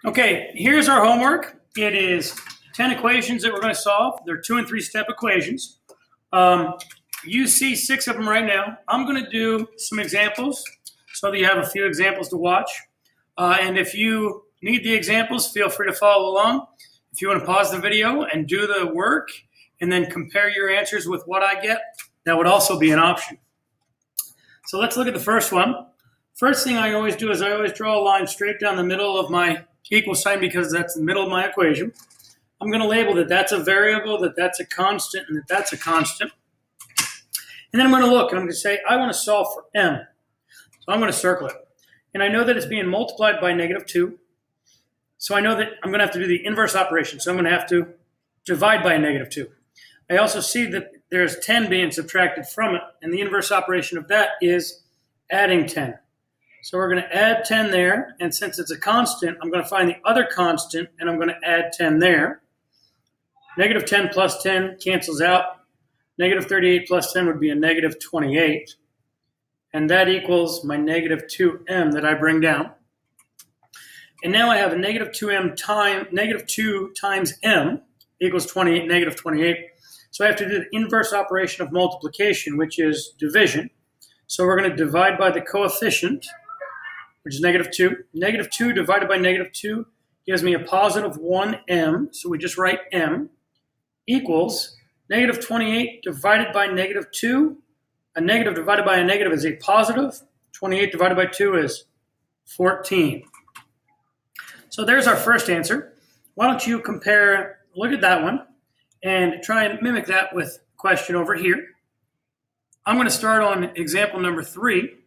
Okay, here's our homework. It is 10 equations that we're going to solve. They're 2 and 3 step equations. You see 6 of them right now. I'm going to do some examples so that you have a few examples to watch. And if you need the examples, feel free to follow along. If you want to pause the video and do the work and then compare your answers with what I get, that would also be an option. So let's look at the first one. First thing I always do is I always draw a line straight down the middle of my equal sign because that's the middle of my equation. I'm going to label that that's a variable, that that's a constant, and that that's a constant. And then I'm going to look and I'm going to say, I want to solve for m. So I'm going to circle it. And I know that it's being multiplied by -2. So I know that I'm going to have to do the inverse operation. So I'm going to have to divide by a -2. I also see that there's 10 being subtracted from it. And the inverse operation of that is adding 10. So we're going to add 10 there. And since it's a constant, I'm going to find the other constant, and I'm going to add 10 there. -10 plus 10 cancels out. -38 plus 10 would be a -28. And that equals my -2m that I bring down. And now I have a -2m times -2 times m equals 28, -28. So I have to do the inverse operation of multiplication, which is division. So we're going to divide by the coefficient, which is -2. -2 divided by -2 gives me a positive 1m. So we just write m equals -28 divided by -2. A negative divided by a negative is a positive. 28 divided by 2 is 14. So there's our first answer. Why don't you compare, look at that one, and try and mimic that with a question over here. I'm going to start on example number 3.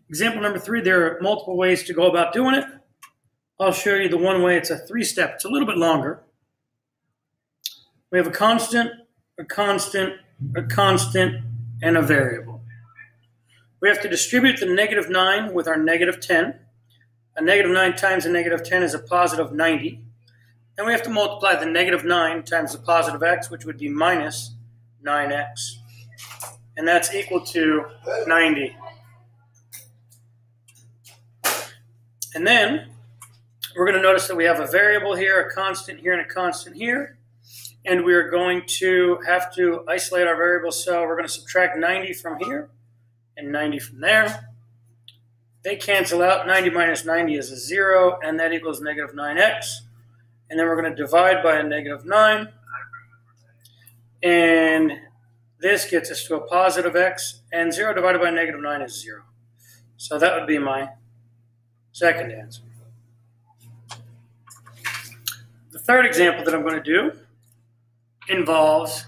Example number 3, there are multiple ways to go about doing it. I'll show you the one way. It's a 3-step. It's a little bit longer. We have a constant, a constant, a constant, and a variable. We have to distribute the -9 with our -10. A -9 times a -10 is a positive 90. And we have to multiply the -9 times the positive x, which would be minus 9x. And that's equal to 90. And then we're going to notice that we have a variable here, a constant here, and a constant here. And we're going to have to isolate our variables. So we're going to subtract 90 from here and 90 from there. They cancel out. 90 minus 90 is a 0, and that equals -9x. And then we're going to divide by a -9. And this gets us to a positive x, and 0 divided by -9 is 0. So that would be my second answer. The third example that I'm going to do involves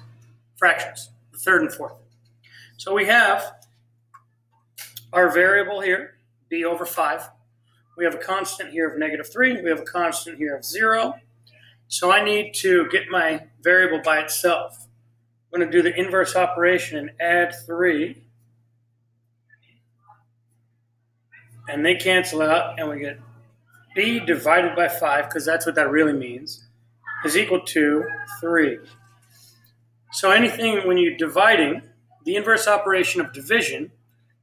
fractions, the third and fourth. So we have our variable here, b over 5. We have a constant here of -3. We have a constant here of 0. So I need to get my variable by itself. I'm going to do the inverse operation and add 3. And they cancel out, and we get b divided by 5, because that's what that really means, is equal to 3. So anything, when you're dividing, the inverse operation of division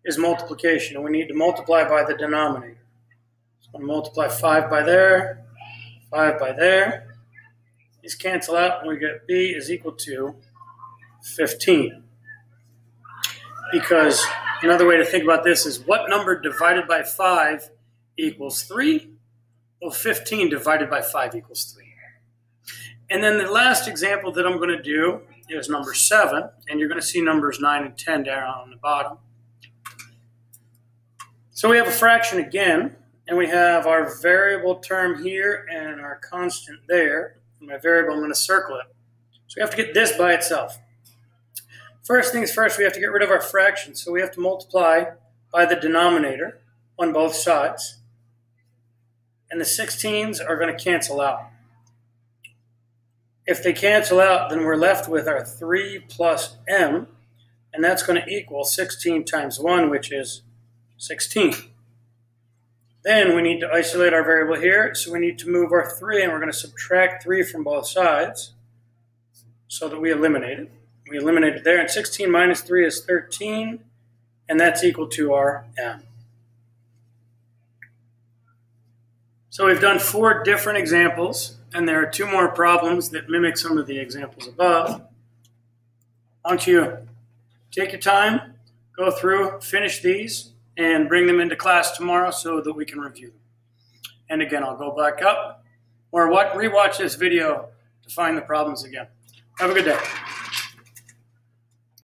is multiplication, and we need to multiply by the denominator. So I'm going to multiply 5 by there, 5 by there. These cancel out, and we get b is equal to 15. Because another way to think about this is, what number divided by 5 equals 3? Well, 15 divided by 5 equals 3. And then the last example that I'm going to do is number 7, and you're going to see numbers 9 and 10 down on the bottom. So we have a fraction again, and we have our variable term here and our constant there. My variable, I'm going to circle it. So we have to get this by itself. First things first, we have to get rid of our fraction. So we have to multiply by the denominator on both sides. And the 16s are going to cancel out. If they cancel out, then we're left with our 3 plus m, and that's going to equal 16 times 1, which is 16. Then we need to isolate our variable here, so we need to move our 3, and we're going to subtract 3 from both sides so that we eliminate it. We eliminate it there, and 16 minus 3 is 13, and that's equal to our m. So we've done 4 different examples, and there are 2 more problems that mimic some of the examples above. Why don't you take your time, go through, finish these, and bring them into class tomorrow so that we can review them. And again, I'll go back up or rewatch this video to find the problems again. Have a good day.